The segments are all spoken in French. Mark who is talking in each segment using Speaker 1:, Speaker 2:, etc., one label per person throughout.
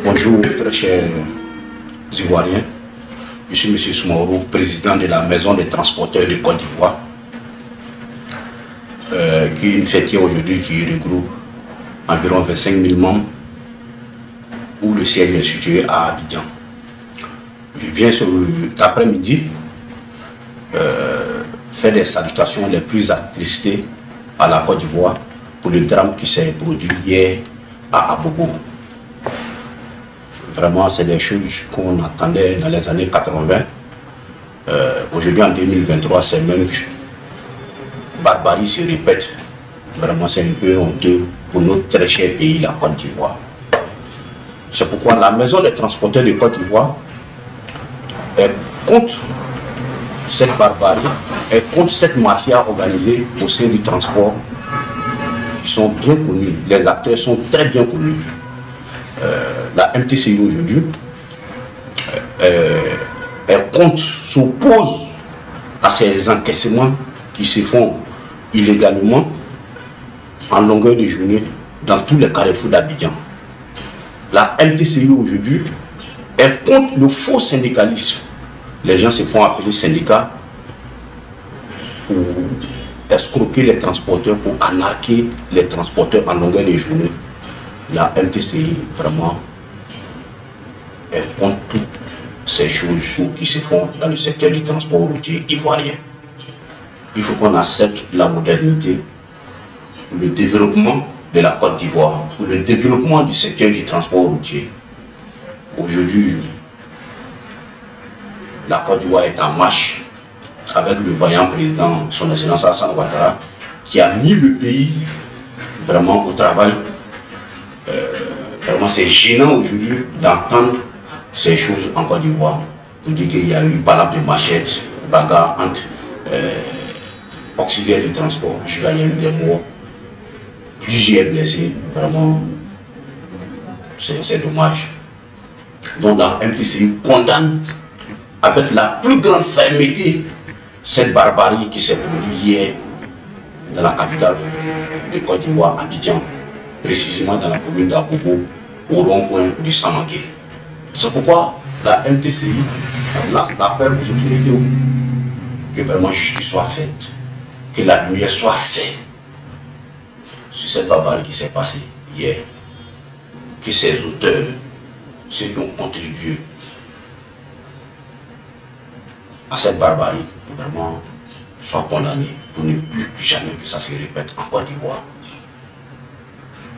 Speaker 1: Bonjour très chers Ivoiriens, je suis M. Soumaoro, président de la Maison des transporteurs de Côte d'Ivoire, qui est une fêtière aujourd'hui qui regroupe environ 25 000 membres, où le siège est situé à Abidjan. Je viens sur l'après-midi faire des salutations les plus attristées à la Côte d'Ivoire pour le drame qui s'est produit hier à Abobo. Vraiment, c'est des choses qu'on entendait dans les années 80. Aujourd'hui, en 2023, c'est même barbarie se répète. Vraiment, c'est un peu honteux pour notre très cher pays, la Côte d'Ivoire. C'est pourquoi la Maison des transporteurs de Côte d'Ivoire est contre cette barbarie, est contre cette mafia organisée au sein du transport, qui sont bien connus. Les acteurs sont très bien connus. La MTCI aujourd'hui s'oppose à ces encaissements qui se font illégalement en longueur de journée dans tous les carrefours d'Abidjan. La MTCI aujourd'hui est contre le faux syndicalisme. Les gens se font appeler syndicats pour escroquer les transporteurs, pour anarquer les transporteurs en longueur de journée. La MTCI vraiment est contre toutes ces choses qui se font dans le secteur du transport routier ivoirien. Il faut qu'on accepte la modernité, le développement de la Côte d'Ivoire, pour le développement du secteur du transport routier. Aujourd'hui, la Côte d'Ivoire est en marche avec le vaillant président, son Excellence Alassane Ouattara, qui a mis le pays vraiment au travail. Vraiment, c'est gênant aujourd'hui d'entendre ces choses en Côte d'Ivoire. Pour dire qu'il y a eu balade de machettes, bagarre entre auxiliaires de transport. Il y a eu des morts, plusieurs blessés. Vraiment, c'est dommage. Donc la MTCI condamne avec la plus grande fermeté cette barbarie qui s'est produite hier dans la capitale de Côte d'Ivoire, Abidjan, précisément dans la commune d'Abobo, au rond-point du Samaké. C'est pourquoi la MTCI lance l'appel aux autorités que vraiment justice soit faite, que la lumière soit faite sur cette barbarie qui s'est passée hier, que ces auteurs, ceux qui ont contribué à cette barbarie, vraiment soient condamnés pour ne plus jamais que ça se répète en Côte d'Ivoire.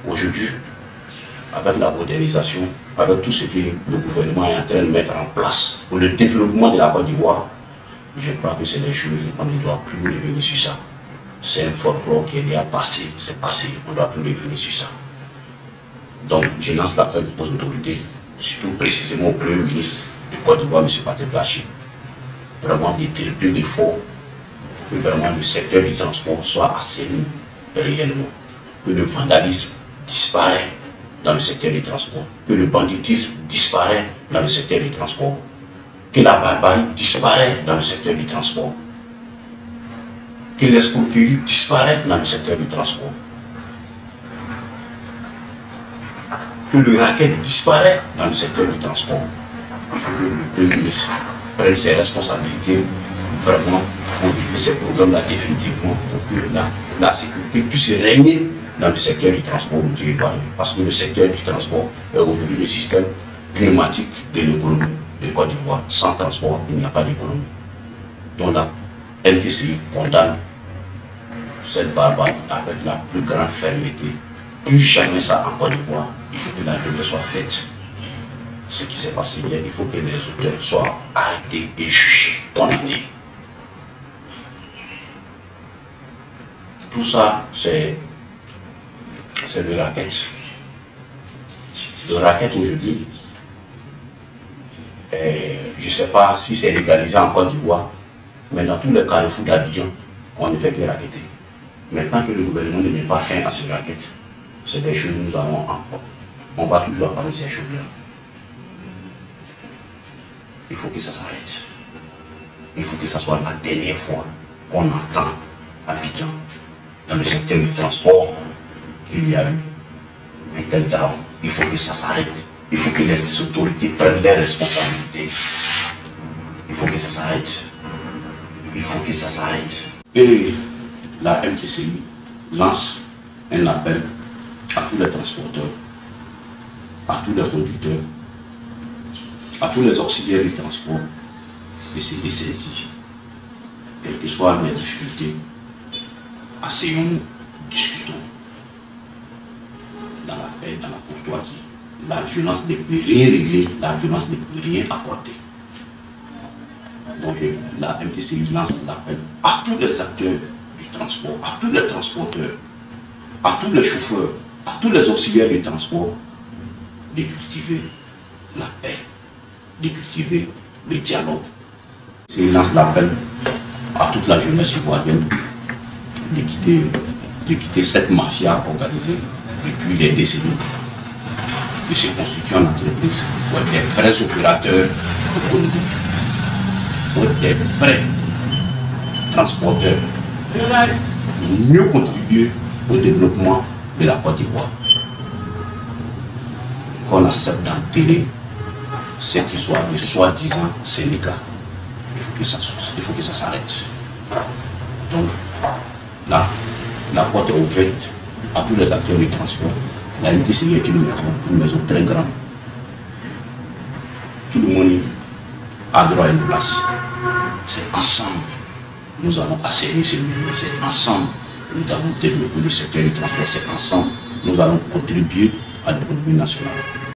Speaker 1: Aujourd'hui, avec la modernisation, avec tout ce que le gouvernement est en train de mettre en place pour le développement de la Côte d'Ivoire, je crois que c'est des choses, on ne doit plus revenir sur ça. C'est un folklore qui est déjà passé, c'est passé, on ne doit plus revenir sur ça. Donc, je lance l'appel aux autorités, surtout précisément au Premier ministre de Côte d'Ivoire, M. Patrick Gachi, vraiment des triples d'efforts, que vraiment le secteur du transport soit assaini réellement, que le vandalisme disparaît dans le secteur du transport, que le banditisme disparaît dans le secteur du transport, que la barbarie disparaît dans le secteur du transport, que l'escroquerie disparaît dans le secteur du transport, que le racket disparaît dans le secteur du transport. Il faut que le Premier ministre prenne ses responsabilités vraiment pour régler ces problèmes-là définitivement, pour que la sécurité puisse régner dans le secteur du transport routier ivoirien. Parce que le secteur du transport est aujourd'hui le système pneumatique de l'économie de Côte d'Ivoire. Sans transport, il n'y a pas d'économie. Donc la MTCI condamne cette barbarie avec la plus grande fermeté. Plus jamais ça en Côte d'Ivoire. Il faut que la lumière soit faite. Ce qui s'est passé hier, il faut que les auteurs soient arrêtés et jugés, condamnés. Tout ça, c'est le racket. de raquettes aujourd'hui. Je ne sais pas si c'est légalisé en Côte d'Ivoire, mais dans tous les carrefours d'Abidjan, on ne fait que raqueter. Mais tant que le gouvernement ne met pas fin à ces raquettes, c'est des choses que nous allons encore. On va toujours parler de ces choses-là. Il faut que ça s'arrête. Il faut que ce soit la dernière fois qu'on entend à Abidjan, dans le secteur du transport, qu'il y a eu un tel drame. Il faut que ça s'arrête. Il faut que les autorités prennent leurs responsabilités. Il faut que ça s'arrête. Il faut que ça s'arrête. Et la MTCI lance un appel à tous les transporteurs, à tous les conducteurs, à tous les auxiliaires du transport, de se ressaisir. Quelles que soient les difficultés, asseyons-nous, discutons dans la paix, dans la courtoisie. La violence ne peut rien régler, la violence ne peut rien apporter. Donc la MTCI lance l'appel à tous les acteurs du transport, à tous les transporteurs, à tous les chauffeurs, à tous les auxiliaires du transport, de cultiver la paix, de cultiver le dialogue. Il lance l'appel à toute la jeunesse ivoirienne de quitter cette mafia organisée depuis des décennies, de se constituer en entreprise pour être des vrais opérateurs économiques, pour être des vrais transporteurs, pour mieux contribuer au développement de la Côte d'Ivoire. Qu'on accepte d'enterrer cette histoire de soi-disant syndicat. Il faut que ça s'arrête. Donc, là, la porte est ouverte à tous les acteurs du transport. La MTCI est une maison très grande. Tout le monde a droit à une place. C'est ensemble. Nous allons assainir ce milieu. C'est ensemble. Nous allons développer le secteur du transport. C'est ensemble. Nous allons contribuer à l'économie nationale.